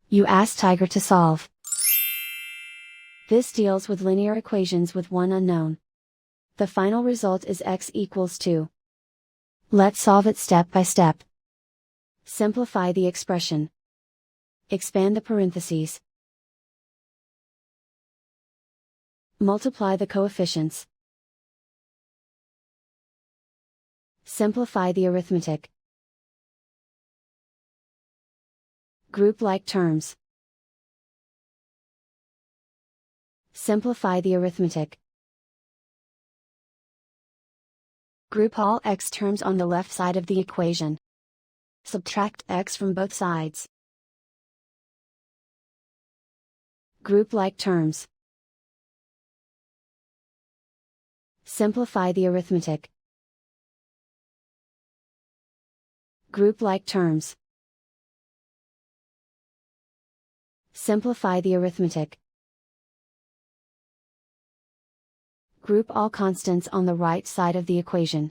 You ask Tiger to solve. This deals with linear equations with one unknown. The final result is x equals 2. Let's solve it step by step. Simplify the expression. Expand the parentheses. Multiply the coefficients. Simplify the arithmetic. Group like terms. Simplify the arithmetic. Group all x terms on the left side of the equation. Subtract x from both sides. Group like terms. Simplify the arithmetic. Group like terms. Simplify the arithmetic. Group all constants on the right side of the equation.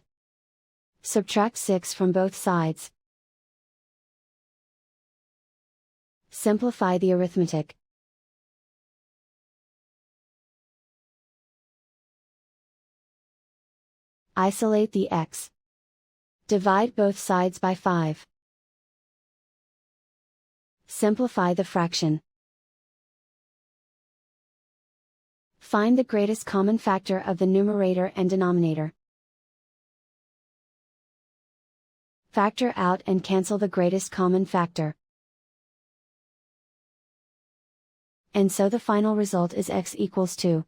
Subtract 6 from both sides. Simplify the arithmetic. Isolate the x. Divide both sides by 5. Simplify the fraction. Find the greatest common factor of the numerator and denominator. Factor out and cancel the greatest common factor. And so the final result is x equals 2.